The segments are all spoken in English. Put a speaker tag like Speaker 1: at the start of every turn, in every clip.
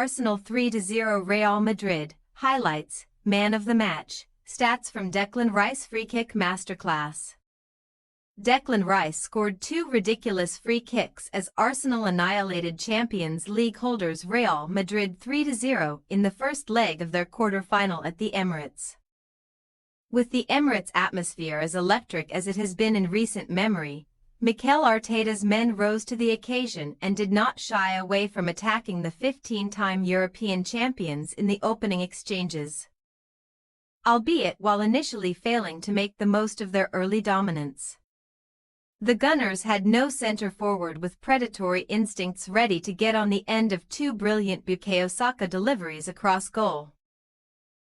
Speaker 1: Arsenal 3-0 Real Madrid. Highlights, man of the match, stats from Declan Rice free kick masterclass. Declan Rice scored 2 ridiculous free kicks as Arsenal annihilated Champions League holders Real Madrid 3-0 in the first leg of their quarter-final at the Emirates. With the Emirates atmosphere as electric as it has been in recent memory, Mikel Arteta's men rose to the occasion and did not shy away from attacking the 15-time European champions in the opening exchanges, albeit while initially failing to make the most of their early dominance. The Gunners had no centre-forward with predatory instincts ready to get on the end of 2 brilliant Bukayo Saka deliveries across goal.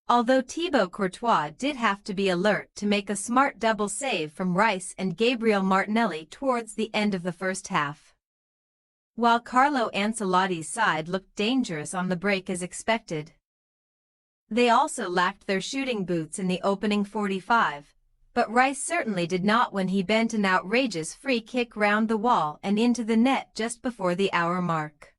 Speaker 1: Although Thibaut Courtois did have to be alert to make a smart double save from Rice and Gabriel Martinelli towards the end of the first half. While Carlo Ancelotti's side looked dangerous on the break as expected, they also lacked their shooting boots in the opening 45, but Rice certainly did not when he bent an outrageous free kick round the wall and into the net just before the hour mark.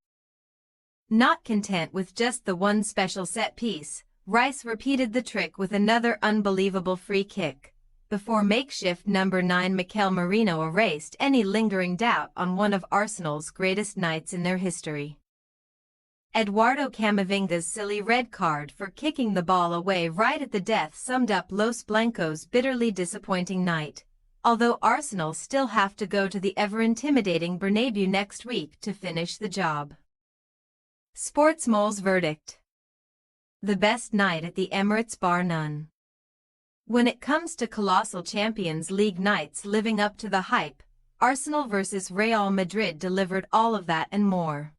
Speaker 1: Not content with just the one special set piece, Rice repeated the trick with another unbelievable free kick, before makeshift number 9 Mikel Merino erased any lingering doubt on one of Arsenal's greatest nights in their history. Eduardo Camavinga's silly red card for kicking the ball away right at the death summed up Los Blancos' bitterly disappointing night, although Arsenal still have to go to the ever-intimidating Bernabeu next week to finish the job. Sportsmole's verdict: the best night at the Emirates bar none. When it comes to colossal Champions League nights living up to the hype, Arsenal vs Real Madrid delivered all of that and more.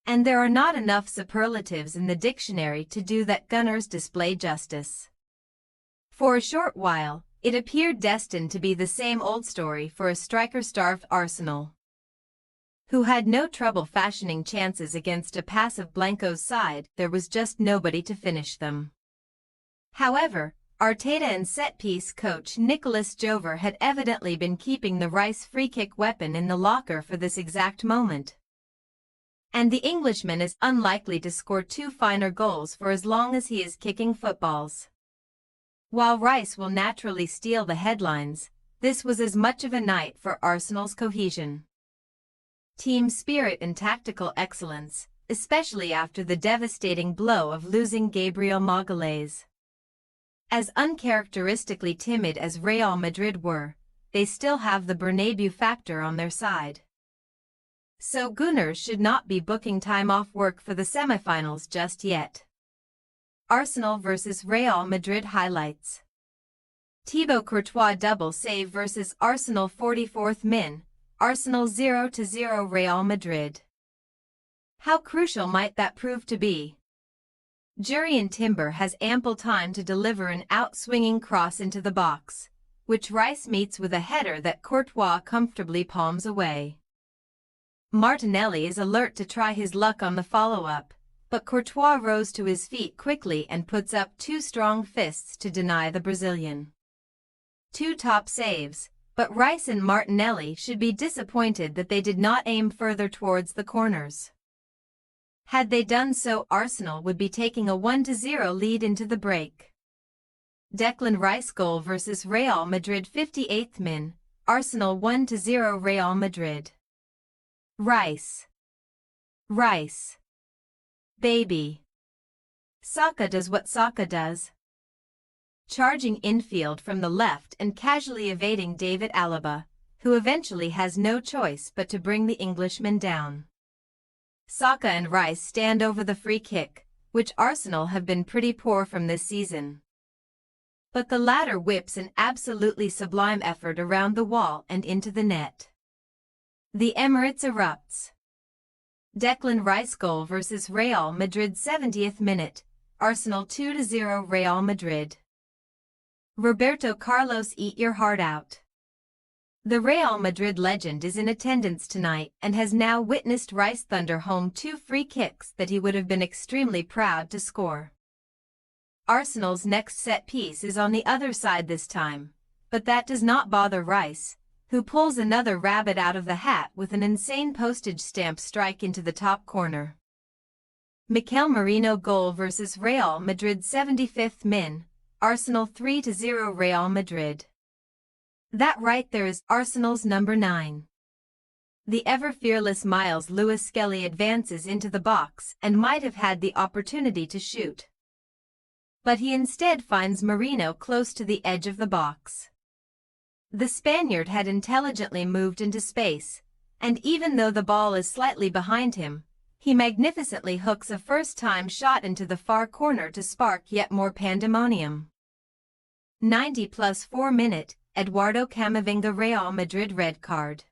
Speaker 1: And there are not enough superlatives in the dictionary to do that Gunners display justice. For a short while, it appeared destined to be the same old story for a striker-starved Arsenal, who had no trouble fashioning chances against a passive Blancos side. There was just nobody to finish them. However, Arteta and set-piece coach Nicolas Jover had evidently been keeping the Rice free-kick weapon in the locker for this exact moment. And the Englishman is unlikely to score 2 finer goals for as long as he is kicking footballs. While Rice will naturally steal the headlines, this was as much of a night for Arsenal's cohesion, team spirit and tactical excellence, especially after the devastating blow of losing Gabriel Magalhaes. As uncharacteristically timid as Real Madrid were, they still have the Bernabeu factor on their side. So Gunners should not be booking time off work for the semifinals just yet. Arsenal vs Real Madrid highlights: Thibaut Courtois double save vs Arsenal 44th min. Arsenal 0-0 Real Madrid. How crucial might that prove to be? Jurrien Timber has ample time to deliver an out-swinging cross into the box, which Rice meets with a header that Courtois comfortably palms away. Martinelli is alert to try his luck on the follow-up, but Courtois rose to his feet quickly and puts up 2 strong fists to deny the Brazilian 2 top saves. But Rice and Martinelli should be disappointed that they did not aim further towards the corners. Had they done so, Arsenal would be taking a 1-0 lead into the break. Declan Rice goal vs Real Madrid 58th min. Arsenal 1-0 Real Madrid. Rice. Rice. Baby. Saka does what Saka does, charging infield from the left and casually evading David Alaba, who eventually has no choice but to bring the Englishman down. Saka and Rice stand over the free kick, which Arsenal have been pretty poor from this season. But the latter whips an absolutely sublime effort around the wall and into the net. The Emirates erupts. Declan Rice goal vs Real Madrid 70th minute. Arsenal 2-0 Real Madrid. Roberto Carlos, eat your heart out. The Real Madrid legend is in attendance tonight and has now witnessed Rice thunder home 2 free kicks that he would have been extremely proud to score. Arsenal's next set piece is on the other side this time, but that does not bother Rice, who pulls another rabbit out of the hat with an insane postage stamp strike into the top corner. Mikel Merino goal versus Real Madrid 75th min, Arsenal 3-0 Real Madrid. That right there is Arsenal's number 9. The ever-fearless Miles Lewis Skelly advances into the box and might have had the opportunity to shoot. But he instead finds Merino close to the edge of the box. The Spaniard had intelligently moved into space, and even though the ball is slightly behind him, he magnificently hooks a first-time shot into the far corner to spark yet more pandemonium. 90+4 minute, Eduardo Camavinga Real Madrid red card.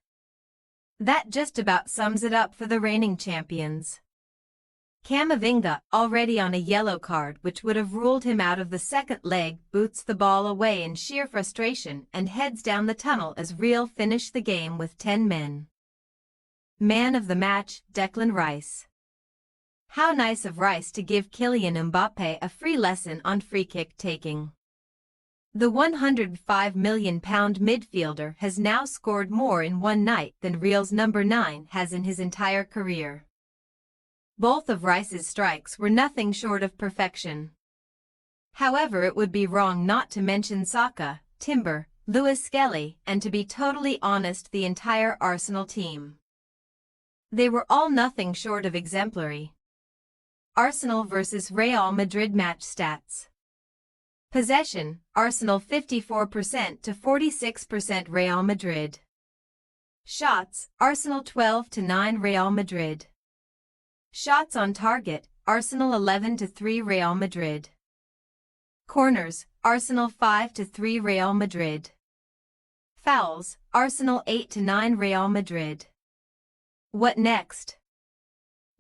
Speaker 1: That just about sums it up for the reigning champions. Camavinga, already on a yellow card which would have ruled him out of the second leg, boots the ball away in sheer frustration and heads down the tunnel as Real finish the game with 10 men. Man of the match, Declan Rice. How nice of Rice to give Kylian Mbappé a free lesson on free-kick taking. The £105 million midfielder has now scored more in one night than Real's number 9 has in his entire career. Both of Rice's strikes were nothing short of perfection. However, it would be wrong not to mention Saka, Timber, Lewis Skelly, and to be totally honest, the entire Arsenal team. They were all nothing short of exemplary. Arsenal vs Real Madrid match stats. Possession, Arsenal 54% to 46% Real Madrid. Shots, Arsenal 12-9 Real Madrid. Shots on target, Arsenal 11-3 Real Madrid. Corners, Arsenal 5-3 Real Madrid. Fouls, Arsenal 8-9 Real Madrid. What next?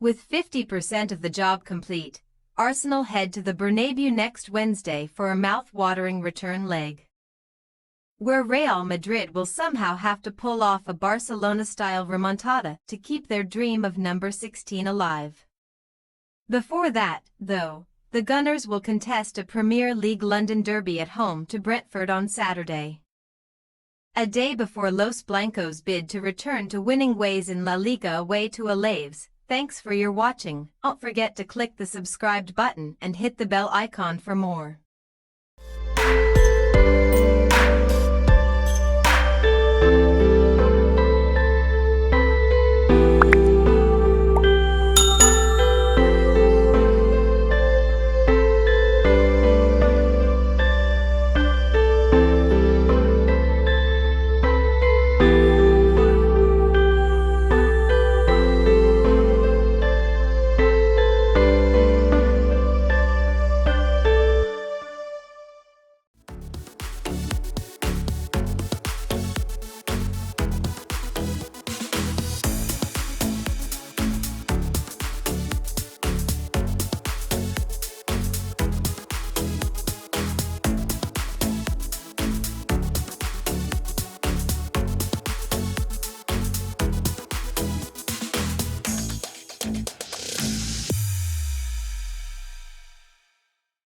Speaker 1: With 50% of the job complete, Arsenal head to the Bernabeu next Wednesday for a mouth-watering return leg, where Real Madrid will somehow have to pull off a Barcelona-style remontada to keep their dream of number 16 alive. Before that, though, the Gunners will contest a Premier League London derby at home to Brentford on Saturday, a day before Los Blancos bid to return to winning ways in La Liga away to Alaves. Thanks for your watching. Don't forget to click the subscribed button and hit the bell icon for more.